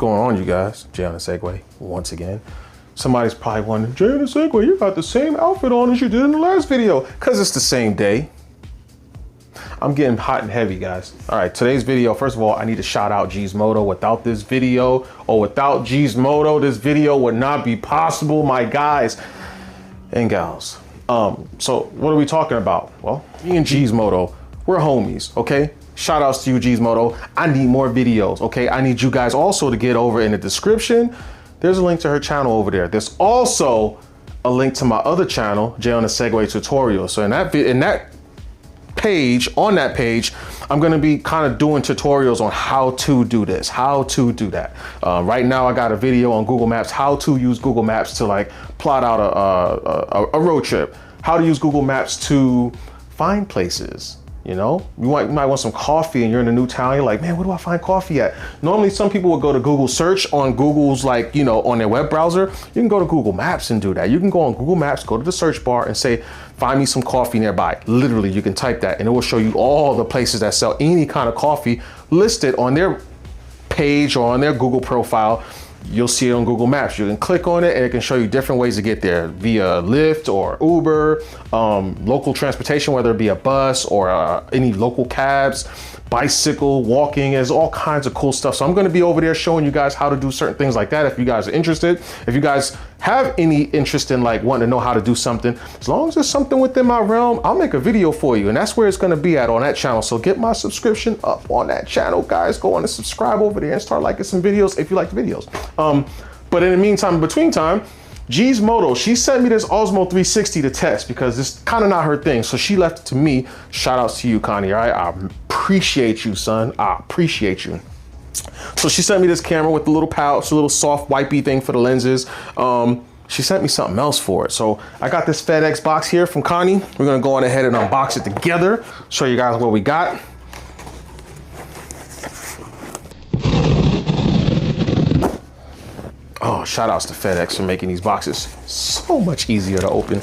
going on, you guys? Jay on the Segway, once again. Somebody's probably wondering, Jay on the Segway, you got the same outfit on as you did in the last video. Cause it's the same day. I'm getting hot and heavy, guys. All right, today's video, first of all, I need to shout out Gizmodo. Without this video, or without Gizmodo, this video would not be possible, my guys and gals. So what are we talking about? Well, me and Gizmodo, we're homies, okay? Shout outs to you, Gizmodo. I need more videos, okay? I need you guys also to get over in the description. There's a link to her channel over there. There's also a link to my other channel, Jay on the Segway Tutorial. So in that page, on that page, I'm gonna be kind of doing tutorials on how to do this, how to do that. Right now I got a video on Google Maps, how to use Google Maps to like plot out a road trip, how to use Google Maps to find places. You know, you might want some coffee and you're in a new town. You're like, man, where do I find coffee at? Normally, some people would go to Google search on Google's, like, you know, on their web browser. You can go to Google Maps and do that. You can go on Google Maps, go to the search bar and say, find me some coffee nearby. Literally, you can type that and it will show you all the places that sell any kind of coffee listed on their page or on their Google profile. You'll see it on Google Maps. You can click on it and it can show you different ways to get there via Lyft or Uber, local transportation, whether it be a bus or any local cabs, bicycle, walking. There's all kinds of cool stuff. So I'm going to be over there showing you guys how to do certain things like that. If you guys are interested, if you guys have any interest in like wanting to know how to do something, as long as there's something within my realm, I'll make a video for you. And that's where it's going to be at, on that channel. So get my subscription up on that channel, guys. Go on and subscribe over there and start liking some videos if you like the videos. But in the meantime, in between time, Gizmodo, she sent me this Osmo 360 to test because it's kind of not her thing. So she left it to me. Shout outs to you, Connie. All right. I appreciate you, son. I appreciate you. So she sent me this camera with a little pouch, a little soft wipey thing for the lenses. She sent me something else for it. So I got this FedEx box here from Connie. We're gonna go on ahead and unbox it together. Show you guys what we got. Oh, shout outs to FedEx for making these boxes so much easier to open.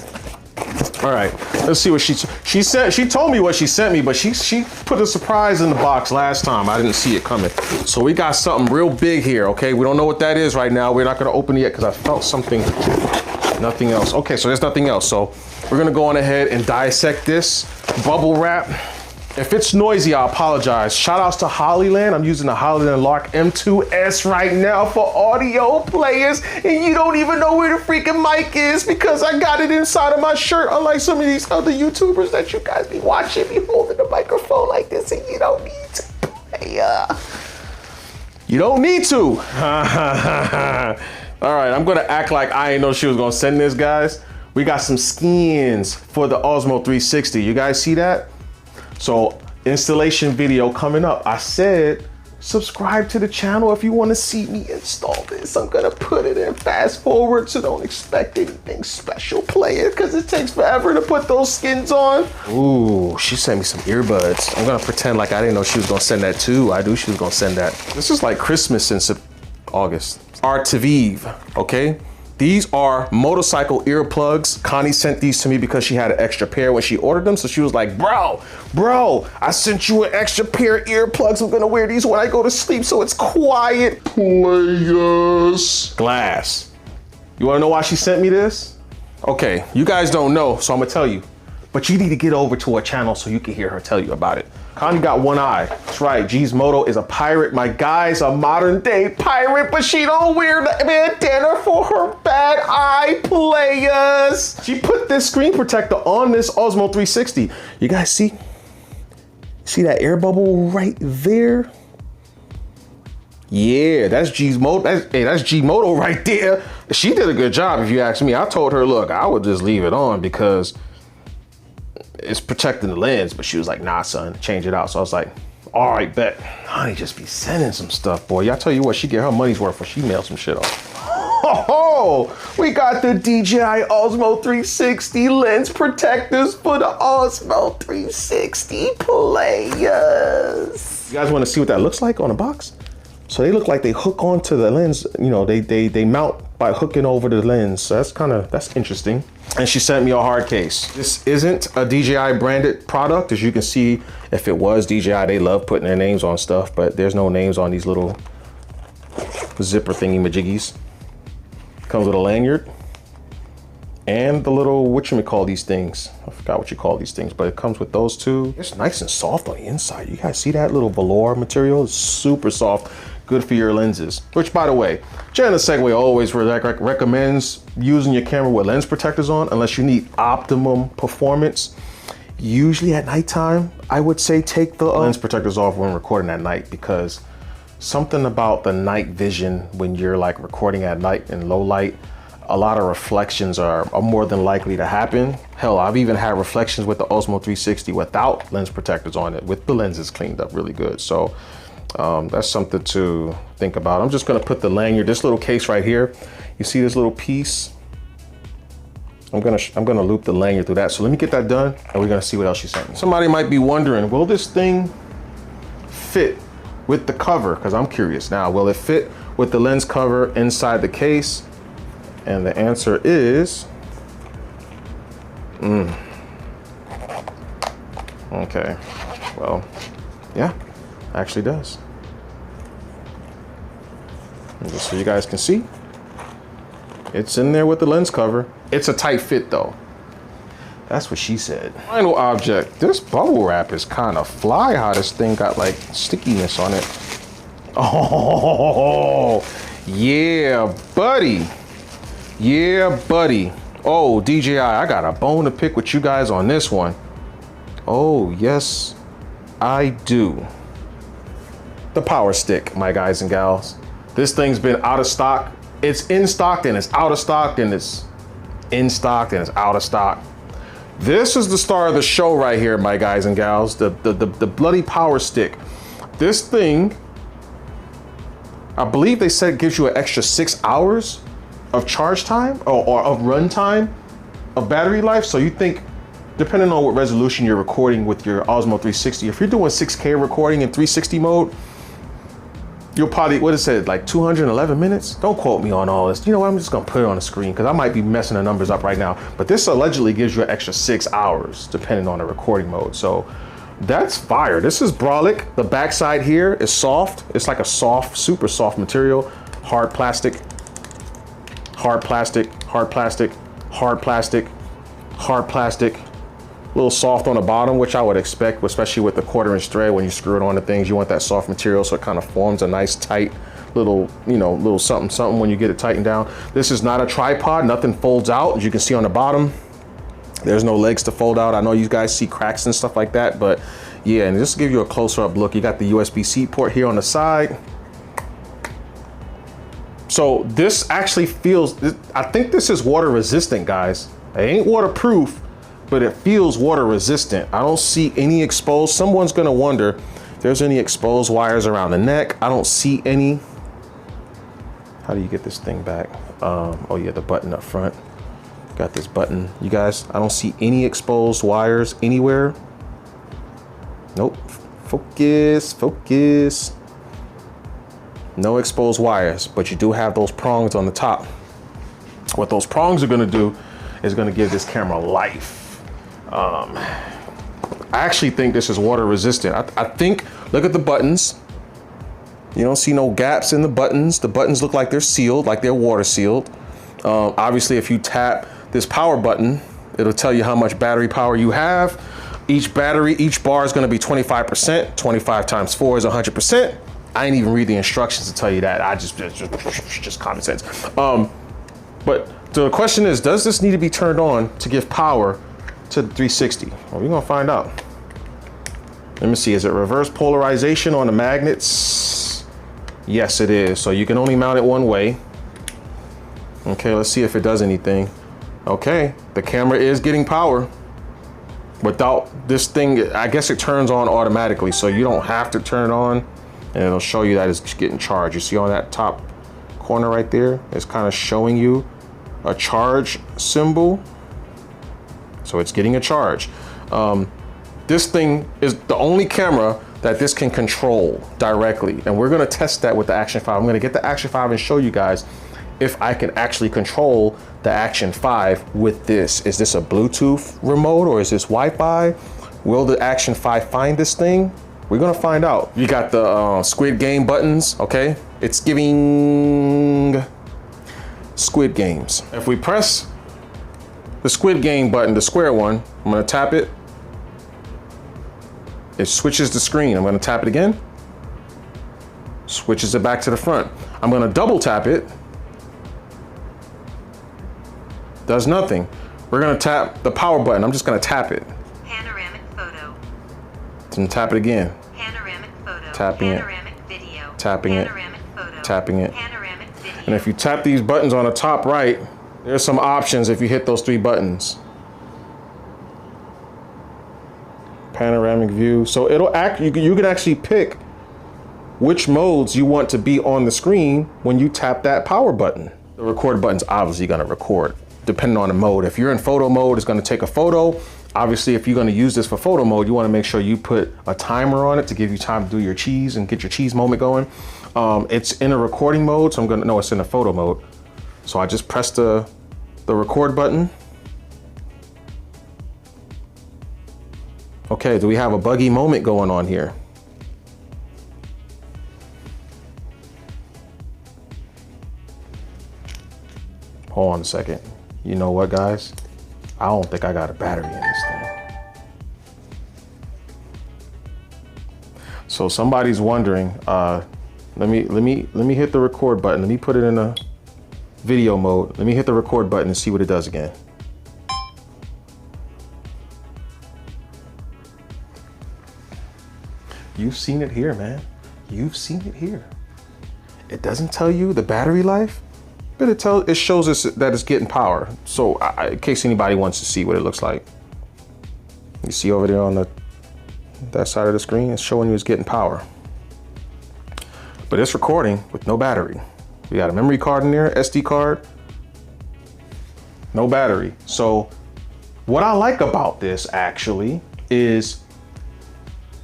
All right, let's see what she said. She told me what she sent me, but she put a surprise in the box last time. I didn't see it coming. So we got something real big here, okay? We don't know what that is right now. We're not gonna open it yet because I felt something, nothing else. Okay, so there's nothing else. So we're gonna go on ahead and dissect this bubble wrap. If it's noisy, I apologize. Shout outs to Hollyland. I'm using the Hollyland Lark M2S right now for audio players, and you don't even know where the freaking mic is because I got it inside of my shirt, unlike some of these other YouTubers that you guys be watching me holding the microphone like this, and you don't need to play. You don't need to. All right, I'm gonna act like I ain't know she was gonna send this, guys. We got some skins for the Osmo 360. You guys see that? So installation video coming up. I said, subscribe to the channel if you want to see me install this. I'm gonna put it in fast forward, so don't expect anything special playing because it takes forever to put those skins on. Ooh, she sent me some earbuds. I'm gonna pretend like I didn't know she was gonna send that too. I knew she was gonna send that. This is like Christmas in August. Artivive, okay? These are motorcycle earplugs. Connie sent these to me because she had an extra pair when she ordered them. So she was like, bro, I sent you an extra pair of earplugs. I'm gonna wear these when I go to sleep so it's quiet. Players. Glass. You wanna know why she sent me this? Okay, you guys don't know, so I'm gonna tell you. But you need to get over to her channel so you can hear her tell you about it. Connie got one eye. That's right, Gizmodo is a pirate. My guy's a modern day pirate, but she don't wear the bandana for her bad eye, players. She put this screen protector on this Osmo 360. You guys see? See that air bubble right there? Yeah, that's Gizmodo. That's Gizmodo right there. She did a good job, if you ask me. I told her, look, I would just leave it on because it's protecting the lens, but she was like, nah, son, change it out. So I was like, all right, bet. Honey just be sending some stuff, boy. Y'all tell you what, she get her money's worth when she mails some shit off. Oh, we got the DJI OSMO 360 lens protectors for the Osmo 360 players. You guys want to see what that looks like on a box? So they look like they hook onto the lens. You know, they mount by hooking over the lens. So that's interesting. And she sent me a hard case. This isn't a DJI branded product. As you can see, if it was DJI, they love putting their names on stuff, but there's no names on these little zipper thingy majiggies. Comes with a lanyard and the little, whatchamacall these things. I forgot what you call these things, but it comes with those two. It's nice and soft on the inside. You guys see that little velour material? It's super soft, good for your lenses. Which, by the way, Jenna Segway always recommends using your camera with lens protectors on unless you need optimum performance. Usually at nighttime, I would say take the lens protectors off when recording at night, because something about the night vision when you're like recording at night in low light, a lot of reflections are more than likely to happen. Hell, I've even had reflections with the Osmo 360 without lens protectors on it, with the lenses cleaned up really good. So that's something to think about. I'm just gonna put the lanyard, this little case right here. You see this little piece? I'm gonna loop the lanyard through that. So let me get that done and we're gonna see what else she sent me. Somebody might be wondering, will this thing fit with the cover? Because I'm curious now, will it fit with the lens cover inside the case? And the answer is, okay, well, yeah, actually does. And just so you guys can see, it's in there with the lens cover. It's a tight fit though. That's what she said. Final object. This bubble wrap is kind of fly how this thing got like stickiness on it. Oh, yeah, buddy. Yeah, buddy. Oh, DJI, I got a bone to pick with you guys on this one. Oh, yes, I do. The power stick, my guys and gals. This thing's been out of stock. It's in stock and it's out of stock and it's in stock and it's out of stock. This is the star of the show right here, my guys and gals, the bloody power stick. This thing, I believe they said it gives you an extra 6 hours of charge time or of run time of battery life. So you think, depending on what resolution you're recording with your Osmo 360, if you're doing 6K recording in 360 mode, you'll probably, what it said, like 211 minutes? Don't quote me on all this. You know what, I'm just gonna put it on the screen because I might be messing the numbers up right now. But this allegedly gives you an extra 6 hours depending on the recording mode. So that's fire. This is brolic. The backside here is soft. It's like a soft, super soft material. Hard plastic, hard plastic, hard plastic, hard plastic, hard plastic. A little soft on the bottom, which I would expect, especially with the 1/4" thread. When you screw it onto things, you want that soft material so it kind of forms a nice tight little, you know, little something something when you get it tightened down. This is not a tripod. Nothing folds out. As you can see on the bottom, there's no legs to fold out. I know you guys see cracks and stuff like that, but yeah, and just to give you a closer up look, you got the USB-C port here on the side. So this actually feels, I think this is water resistant, guys. It ain't waterproof, but it feels water resistant. I don't see any exposed. Someone's gonna wonder if there's any exposed wires around the neck. I don't see any. How do you get this thing back? Oh yeah, the button up front. Got this button. You guys, I don't see any exposed wires anywhere. Nope. Focus, focus. No exposed wires, but you do have those prongs on the top. What those prongs are gonna do is gonna give this camera life. I actually think this is water resistant. I think, look at the buttons. You don't see no gaps in the buttons. The buttons look like they're sealed, like they're water sealed. Obviously, if you tap this power button, it'll tell you how much battery power you have. Each bar is gonna be 25%. 25 times 4 is 100%. I ain't even read the instructions to tell you that. I just common sense. But the question is, does this need to be turned on to give power to the 360? Well, we're gonna find out. Let me see, is it reverse polarization on the magnets? Yes, it is. So you can only mount it one way. Okay, let's see if it does anything. Okay, the camera is getting power. Without this thing, I guess it turns on automatically, so you don't have to turn it on, and it'll show you that it's getting charged. You see on that top corner right there, it's kind of showing you a charge symbol. So it's getting a charge. This thing is the only camera that this can control directly. And we're gonna test that with the Action 5. I'm gonna get the Action 5 and show you guys if I can actually control the Action 5 with this. Is this a Bluetooth remote or is this Wi-Fi? Will the Action 5 find this thing? We're gonna find out. You got the Squid Game buttons, okay? It's giving Squid Games. If we press the Squid Game button, the square one, I'm gonna tap it. It switches the screen. I'm gonna tap it again. Switches it back to the front. I'm gonna double tap it. Does nothing. We're gonna tap the power button. I'm just gonna tap it. Panoramic photo. And tap it again. Panoramic photo. Tapping Panoramic it. video. Tapping it. Panoramic photo. Tapping it. Panoramic video. And if you tap these buttons on the top right, there's some options if you hit those 3 buttons. Panoramic view. So it'll act, you can actually pick which modes you want to be on the screen when you tap that power button. The record button's obviously gonna record, depending on the mode. If you're in photo mode, it's gonna take a photo. Obviously, if you're gonna use this for photo mode, you wanna make sure you put a timer on it to give you time to do your cheese and get your cheese moment going. It's in a recording mode, so it's in a photo mode. So I just press the record button. Okay, do we have a buggy moment going on here? Hold on a second. You know what, guys? I don't think I got a battery in this thing. So somebody's wondering, let me hit the record button. Let me put it in a video mode. Let me hit the record button and see what it does again. You've seen it here, man. You've seen it here. It doesn't tell you the battery life, but it shows us that it's getting power. So in case anybody wants to see what it looks like. You see over there on that side of the screen, it's showing you it's getting power. But it's recording with no battery. We got a memory card in there, SD card, no battery. So what I like about this actually is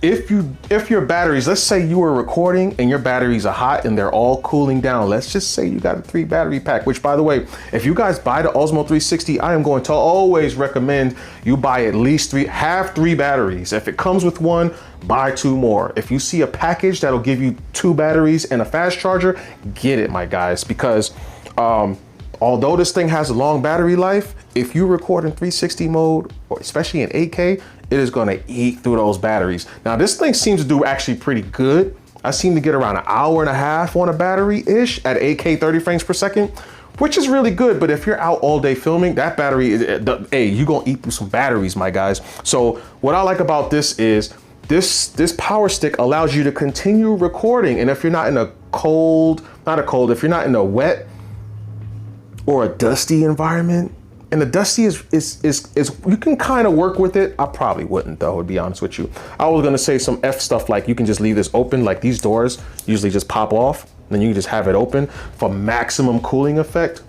if your batteries, let's say you were recording and your batteries are hot and they're all cooling down. Let's just say you got a 3 battery pack, which by the way, if you guys buy the Osmo 360, I am going to always recommend you buy at least 3 batteries. If it comes with 1, buy 2 more. If you see a package that'll give you 2 batteries and a fast charger, get it, my guys, because although this thing has a long battery life, if you record in 360 mode, or especially in 8K, it is gonna eat through those batteries. Now this thing seems to do actually pretty good. I seem to get around an hour and a half on a battery-ish at 8K 30 frames per second, which is really good. But if you're out all day filming, that battery, hey, you're gonna eat through some batteries, my guys. So what I like about this is this power stick allows you to continue recording. And if you're not in a if you're not in a wet or a dusty environment, and the dusty is you can kind of work with it. I probably wouldn't though, to be honest with you. I was gonna say some F stuff like you can just leave this open, like these doors usually just pop off, and then you can just have it open for maximum cooling effect.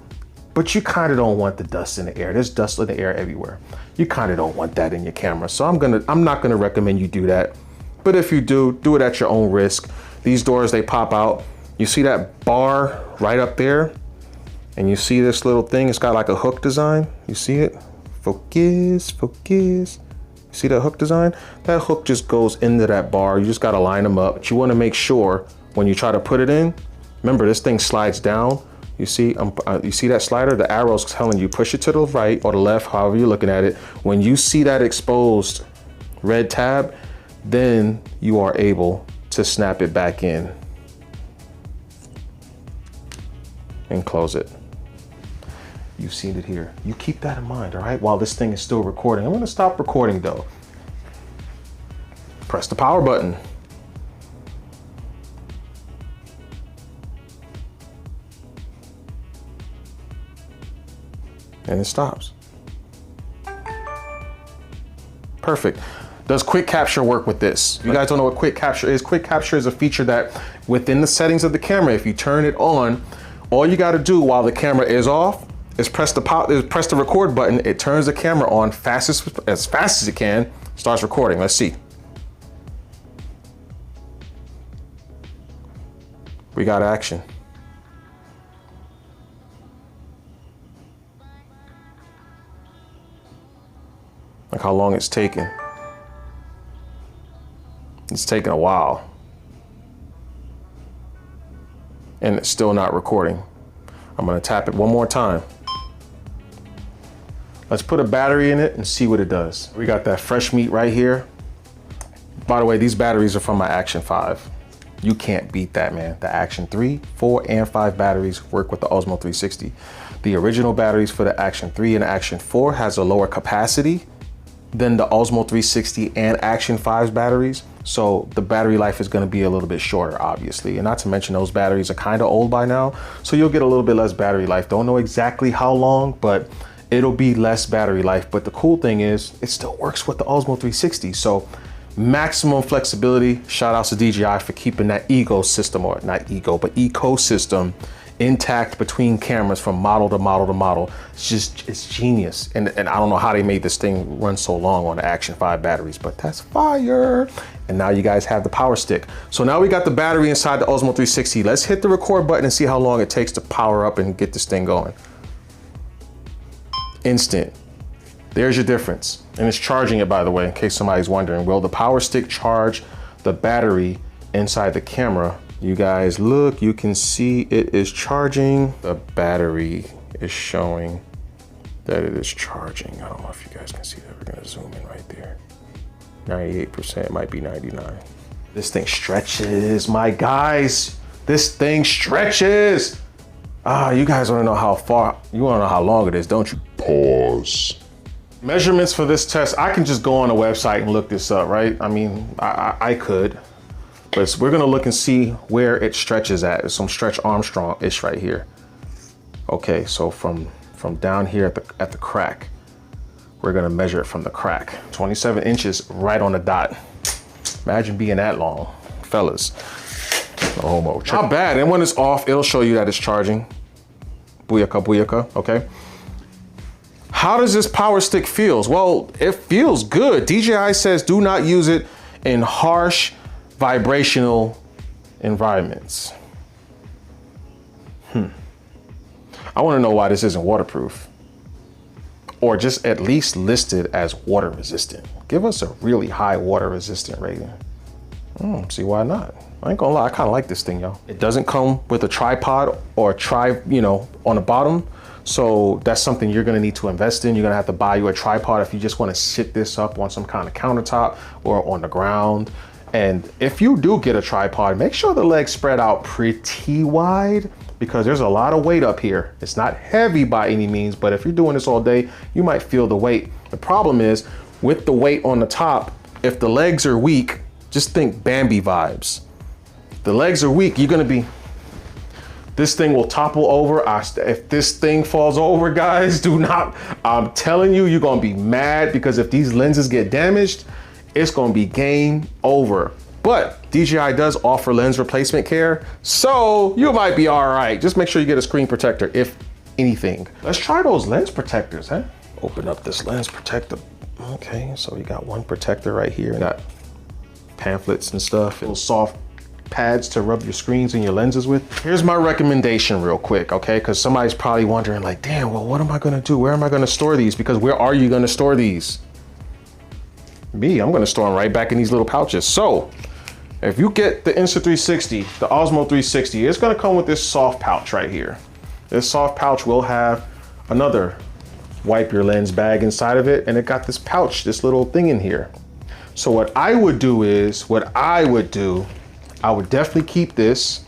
But you kind of don't want the dust in the air. There's dust in the air everywhere. You kind of don't want that in your camera. So I'm not gonna recommend you do that. But if you do it at your own risk. These doors, they pop out. You see that bar right up there? And you see this little thing, it's got like a hook design. You see it? Focus, focus. See that hook design? That hook just goes into that bar. You just gotta line them up. But you wanna make sure when you try to put it in, remember this thing slides down. You see that slider? The arrow's telling you push it to the right or the left, however you're looking at it. When you see that exposed red tab, then you are able to snap it back in and close it. You've seen it here. You keep that in mind, all right? While this thing is still recording. I'm gonna stop recording though. Press the power button. And it stops. Perfect. Does quick capture work with this? If you guys don't know what quick capture is a feature that within the settings of the camera, if you turn it on, all you gotta do while the camera is off is press the record button. It turns the camera on as fast as it can, starts recording. Let's see. We got action. Look how long it's taken. It's taken a while. and it's still not recording. I'm gonna tap it one more time. Let's put a battery in it and see what it does. We got that fresh meat right here. By the way, these batteries are from my Action 5. You can't beat that, man. The Action 3, 4, and 5 batteries work with the Osmo 360. The original batteries for the Action 3 and Action 4 has a lower capacity than the Osmo 360 and Action 5's batteries. So the battery life is gonna be a little bit shorter, obviously. And not to mention those batteries are kind of old by now. So you'll get a little bit less battery life. Don't know exactly how long, but it'll be less battery life. But the cool thing is it still works with the Osmo 360. So maximum flexibility. Shout outs to DJI for keeping that ecosystem, or not ego, but ecosystem intact between cameras from model to model to model. It's genius. And I don't know how they made this thing run so long on the Action 5 batteries, but that's fire. And now you guys have the power stick. So now we got the battery inside the Osmo 360. Let's hit the record button and see how long it takes to power up and get this thing going. Instant. There's your difference. And it's charging it, by the way, in case somebody's wondering. Will the power stick charge the battery inside the camera? You guys look, you can see it is charging. The battery is showing that it is charging. I don't know if you guys can see that. We're gonna zoom in right there. 98%, might be 99. This thing stretches, my guys. This thing stretches. You guys wanna know how far, you wanna know how long it is, don't you? Pause. Measurements for this test, I can just go on a website and look this up, right? I mean, I could, but we're gonna look and see where it stretches at. There's some Stretch Armstrong-ish right here. Okay, so from down here at the crack, we're gonna measure it from the crack. 27 inches right on the dot. Imagine being that long, fellas. No homo. Not bad, and when it's off, it'll show you that it's charging. Booyaka, booyaka, okay? How does this power stick feels? Well, it feels good. DJI says do not use it in harsh vibrational environments. I want to know why this isn't waterproof, or just at least listed as water resistant. Give us a really high water resistant rating. See why not? I ain't gonna lie, I kind of like this thing, y'all. It doesn't come with a tripod or on the bottom. So that's something you're gonna need to invest in. You're gonna have to buy you a tripod if you just wanna sit this up on some kind of countertop or on the ground. And if you do get a tripod, make sure the legs spread out pretty wide, because there's a lot of weight up here. It's not heavy by any means, but if you're doing this all day, you might feel the weight. The problem is with the weight on the top, if the legs are weak, just think Bambi vibes. The legs are weak, you're gonna be, this thing will topple over. If this thing falls over, guys, do not, I'm telling you, you're gonna be mad, because if these lenses get damaged, it's gonna be game over. But DJI does offer lens replacement care, so you might be all right. Just make sure you get a screen protector, if anything. Let's try those lens protectors, huh? Open up this lens protector. Okay, so we got one protector right here. We got pamphlets and stuff, little soft pads to rub your screens and your lenses with. Here's my recommendation real quick, okay? Because somebody's probably wondering like, damn, well, what am I gonna do? Where am I gonna store these? Because where are you gonna store these? I'm gonna store them right back in these little pouches. So if you get the Insta360, the Osmo 360, it's gonna come with this soft pouch right here. This soft pouch will have another wipe your lens bag inside of it, and it got this pouch, this little thing in here. So what I would do is, I would definitely keep this,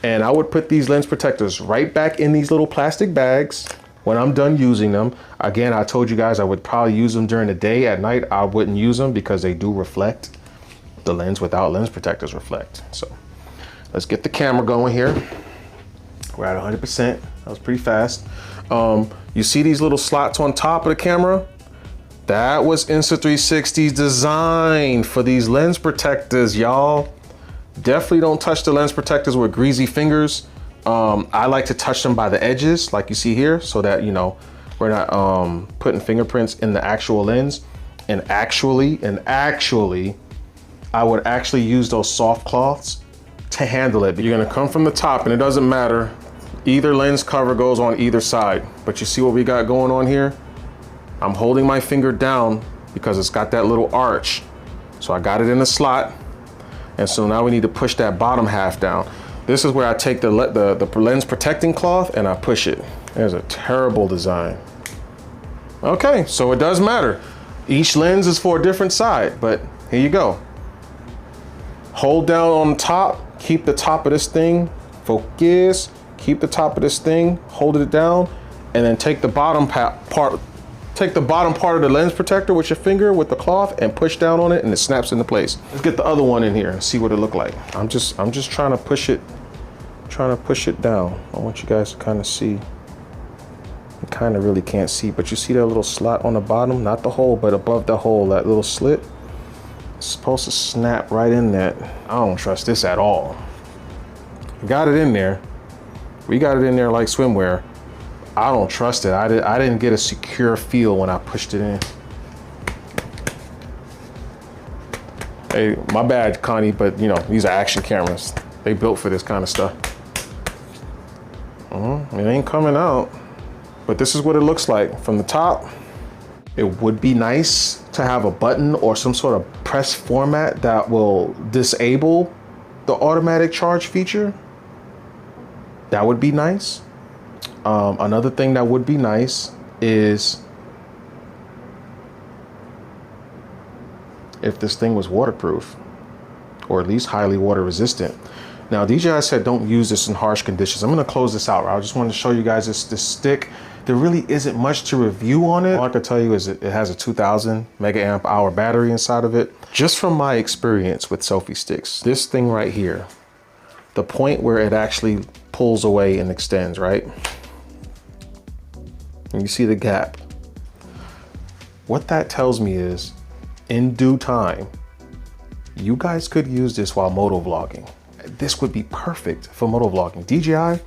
and I would put these lens protectors right back in these little plastic bags when I'm done using them. Again, I told you guys I would probably use them during the day. At night, I wouldn't use them because they do reflect. The lens without lens protectors reflect. So let's get the camera going here. We're at 100%. That was pretty fast. You see these little slots on top of the camera? That was Insta360's design for these lens protectors, y'all. Definitely don't touch the lens protectors with greasy fingers. I like to touch them by the edges, like you see here, so that, we're not putting fingerprints in the actual lens. And actually, I would actually use those soft cloths to handle it. You're gonna come from the top, and it doesn't matter. Either lens cover goes on either side. But you see what we got going on here? I'm holding my finger down because it's got that little arch. So I got it in the slot. And so now we need to push that bottom half down. This is where I take the lens protecting cloth and I push it. There's a terrible design. Okay, so it does matter. Each lens is for a different side, but here you go. Hold down on top, keep the top of this thing, focus, keep the top of this thing, hold it down, and then take the bottom part of the lens protector with your finger with the cloth and push down on it and it snaps into place. Let's get the other one in here and see what it look like. I'm just trying to push it down. I want you guys to kind of see. You kind of really can't see, but you see that little slot on the bottom, not the hole, but above the hole, that little slit. It's supposed to snap right in that. I don't trust this at all. Got it in there. We got it in there like swimwear. I don't trust it. I didn't get a secure feel when I pushed it in. Hey, my bad, Connie, but you know, these are action cameras. They built for this kind of stuff. It ain't coming out, but this is what it looks like from the top. It would be nice to have a button or some sort of press format that will disable the automatic charge feature. That would be nice. Another thing that would be nice is if this thing was waterproof or at least highly water resistant. Now, DJI said don't use this in harsh conditions. I'm gonna close this out. I just wanted to show you guys this stick. There really isn't much to review on it. All I can tell you is it has a 2000 mega amp hour battery inside of it. Just from my experience with selfie sticks, this thing right here, the point where it actually pulls away and extends, right? And you see the gap. What that tells me is, in due time, you guys could use this while motovlogging. This would be perfect for motovlogging. DJI,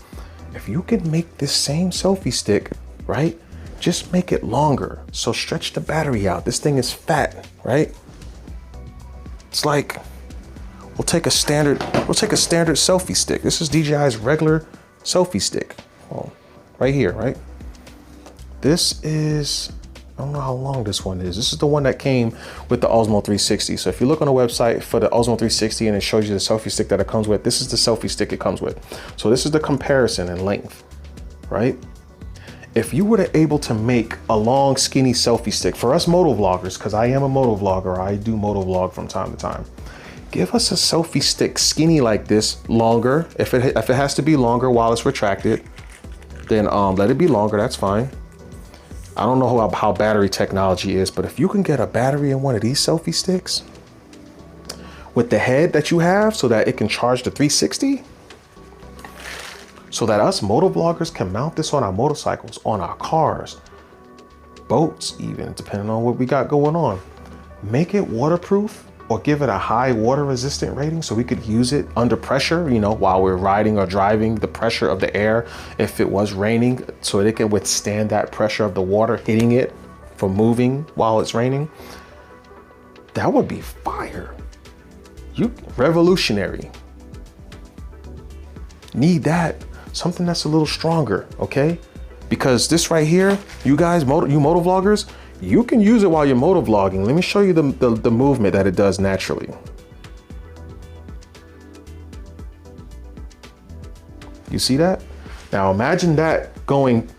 if you can make this same selfie stick, right? Just make it longer. So stretch the battery out. This thing is fat, right? It's like, we'll take a standard selfie stick. This is DJI's regular selfie stick. Well, right here, right? This is, I don't know how long this one is. This is the one that came with the Osmo 360. So if you look on the website for the Osmo 360 and it shows you the selfie stick that it comes with, this is the selfie stick it comes with. So this is the comparison in length, right? If you were able to make a long, skinny selfie stick for us motovloggers, because I am a motovlogger, I do motovlog from time to time. Give us a selfie stick skinny like this, longer. If it has to be longer while it's retracted, then let it be longer, that's fine. I don't know how battery technology is, but if you can get a battery in one of these selfie sticks with the head that you have so that it can charge the 360, so that us motovloggers can mount this on our motorcycles, on our cars, boats even, depending on what we got going on. Make it waterproof or give it a high water resistant rating so we could use it under pressure, you know, while we're riding or driving, the pressure of the air, if it was raining, so it can withstand that pressure of the water hitting it for moving while it's raining. That would be fire. Revolutionary. Need that. Something that's a little stronger, okay? Because this right here, you guys, you motovloggers, you can use it while you're motovlogging. Let me show you the movement that it does naturally. You see that? Now imagine that going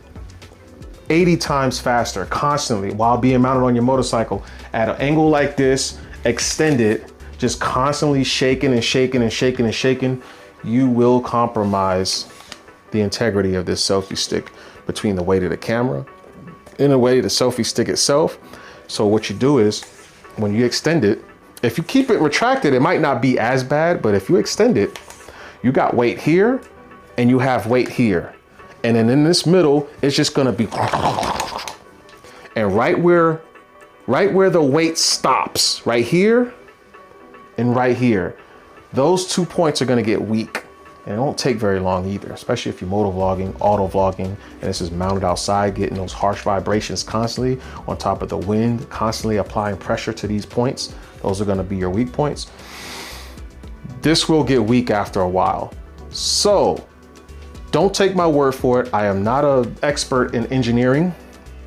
80 times faster constantly while being mounted on your motorcycle at an angle like this, extended, just constantly shaking and shaking and shaking and shaking. You will compromise the integrity of this selfie stick between the weight of the camera and the weight of the selfie stick itself. So what you do is when you extend it, if you keep it retracted, it might not be as bad, but if you extend it, you got weight here and you have weight here. And then in this middle, it's just gonna be, and right where the weight stops, right here and right here, those 2 points are gonna get weak. And it won't take very long either, especially if you're motovlogging, auto-vlogging, and this is mounted outside, getting those harsh vibrations constantly on top of the wind, constantly applying pressure to these points. Those are gonna be your weak points. This will get weak after a while. So don't take my word for it. I am not an expert in engineering,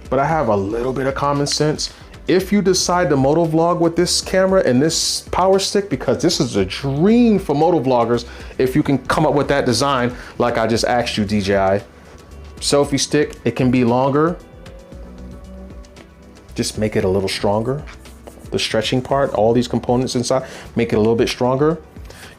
but I have a little bit of common sense. if you decide to motovlog with this camera and this power stick, because this is a dream for motovloggers, if you can come up with that design like I just asked you, DJI. Selfie stick, it can be longer. Just make it a little stronger. The stretching part, all these components inside, make it a little bit stronger.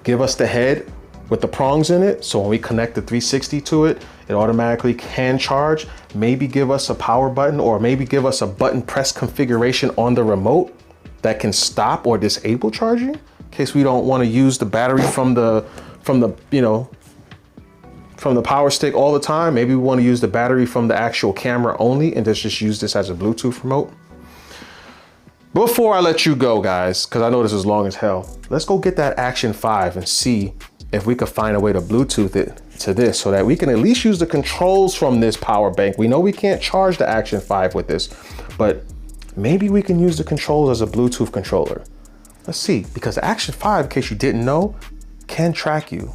Give us the head with the prongs in it, so when we connect the 360 to it, it automatically can charge. Maybe give us a power button, or maybe give us a button press configuration on the remote that can stop or disable charging in case we don't want to use the battery from the power stick all the time. Maybe we want to use the battery from the actual camera only and just use this as a Bluetooth remote. Before I let you go, guys, because I know this is long as hell, let's go get that Action 5 and see if we could find a way to Bluetooth it to this so that we can at least use the controls from this power bank. We know we can't charge the Action 5 with this, but maybe we can use the controls as a Bluetooth controller. Let's see, because the Action 5, in case you didn't know, can track you.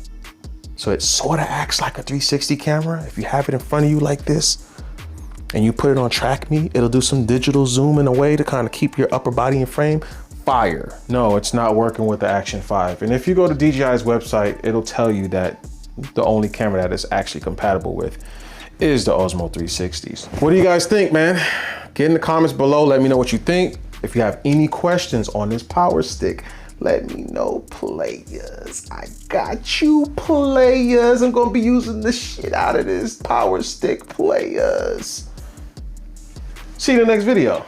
So it sort of acts like a 360 camera. If you have it in front of you like this, and you put it on Track Me, it'll do some digital zoom in a way to kind of keep your upper body in frame. Fire. No, it's not working with the Action 5. And if you go to DJI's website, it'll tell you that the only camera that it's actually compatible with is the Osmo 360s. What do you guys think, man? Get in the comments below. Let me know what you think. If you have any questions on this power stick, let me know, players. I got you, players. I'm gonna be using the shit out of this power stick, players. See you in the next video.